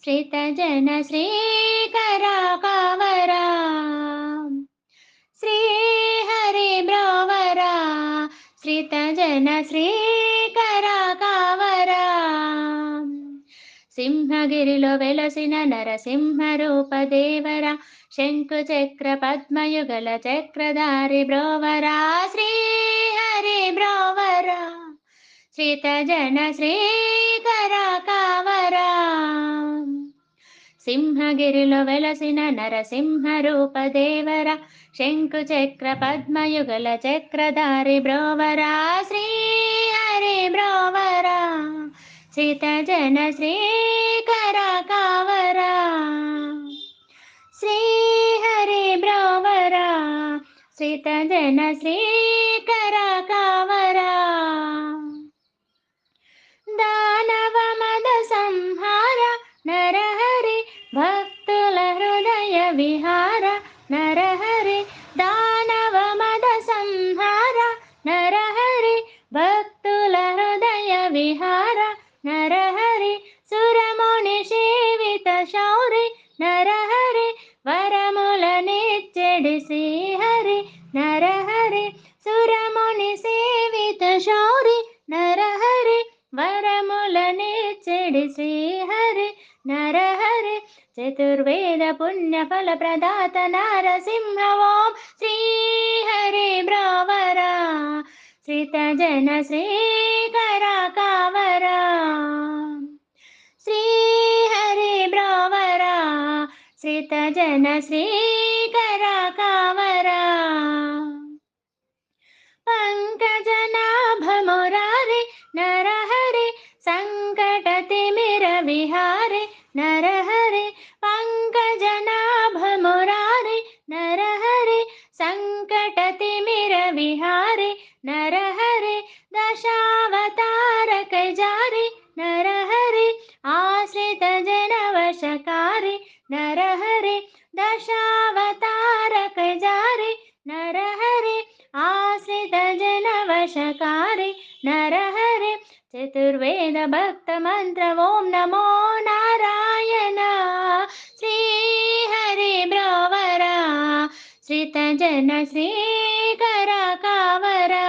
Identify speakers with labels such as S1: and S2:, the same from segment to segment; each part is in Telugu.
S1: श्रितजन श्रीकराकावरा श्रीहरि ब्रोवरा श्रितजन श्रीकराकावरा సింహగిరిలో వెలసిన నరసింహ రూప దేవర శంకు చక్ర పద్మయుగల చక్రధారి బ్రోవరా శ్రీహరి బ్రోవరా శ్రీతజన శ్రీకరాకావరా సింహగిరిలో వెలసిన నరసింహ రూప దేవర శంకు చక్ర పద్మయుగల చక్రధారి బ్రోవరా శ్రీహరి బ్రోవరా శ్రీతజన శ్రీకరాకావరా శ్రీహరి బ్రోవరా శ్రీతజన శ్రీకరాకావరా దానవ మద సంహార నరహరి భక్తుల హృదయ విహార నరహరి దానవ మద సంహార నరహరి భక్తుల హృదయ విహార నరహరి సురముని సేవిత శౌరి నరహరి వరములనిచ్చెడి శ్రీహరి నరహరి సురముని సేవిత శౌరి నరహరి వరములనిచ్చెడి శ్రీహరి నరహరి చతుర్వేద పుణ్య ఫల ప్రదాత నరసింహ ఓం శ్రీహరి బ్రోవరా శ్రీతజన శ్రీకరాకావరా శ్రీహరి బ్రోవరా శ్రీతజన శ్రీకరాకావరా పంకజనాభ మురారి నరహరి సంకట తిమిర విహారి నరహరి పంకజనాభ మురారి నరహరి సంకట తిమిర విహారి నరహరి దశావతారక జారి నరహరి ఆశ్రిత జనవశకారి నరహరి దశావతారక జారి నరహరి ఆశ్రిత జనవశకారి నరహరి చతుర్వేద భక్త మంత్ర ఓం నమో నారాయణ శ్రీహరి బ్రోవరా శ్రీతజన శ్రీకరాకావరా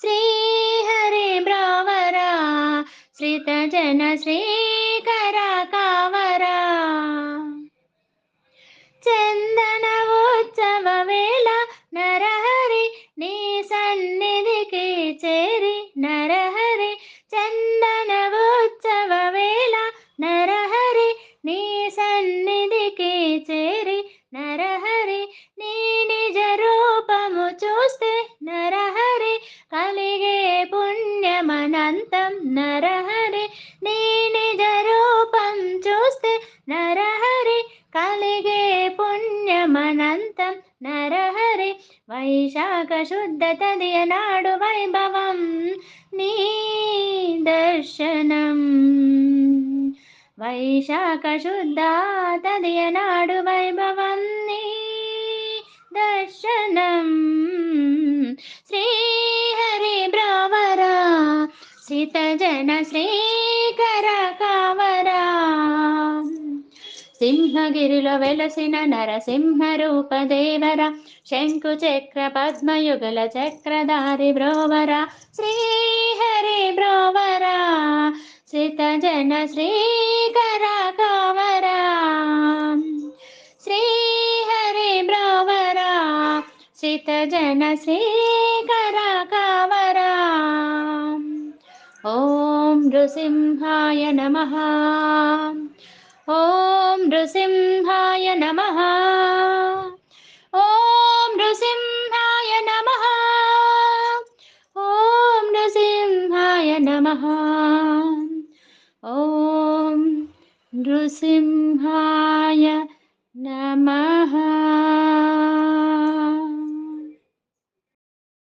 S1: శ్రీహరి బ్రోవరా శ్రీతజన శ్రీకరాకావరా చందన ఉత్సవ వేళ నరహరి నీ సన్నిధికి చేరి నరహరి చందన ఉత్సవ వేళ నరహరి నీ సన్నిధికి చేరి నరహరి నీ నిజ రూపము చూస్తే నరహరి కలిగే పుణ్యమనంతం నరహరి నీ నిజ రూపం చూస్తే నరహరి కలిగే పుణ్యమనంతం నరహరి వైశాఖ శుద్ధ తదియ నాడు వైభవం నీ దర్శనం వైశాఖ శుద్ధ తదియ నాడు వైభవం నీ దర్శనం శ్రీహరి బ్రోవరా శ్రీతజన శ్రీకరాకావరా సింహగిరిలో వెలసిన నరసింహ రూప దేవర శంకు చక్ర పద్మయుగల చక్రధారి బ్రోవరా శ్రీహరి బ్రోవరా శ్రీతజన శ్రీకరాకావరా శ్రీహరి బ్రోవరా శ్రీతజన శ్రీకరాకావరా ఓం నృసింహాయ నమః ఓం నృసింహాయ నమః ఓం నృసింహాయ నమః ఓం నృసింహాయ నమః ఓం నృసింహాయ నమః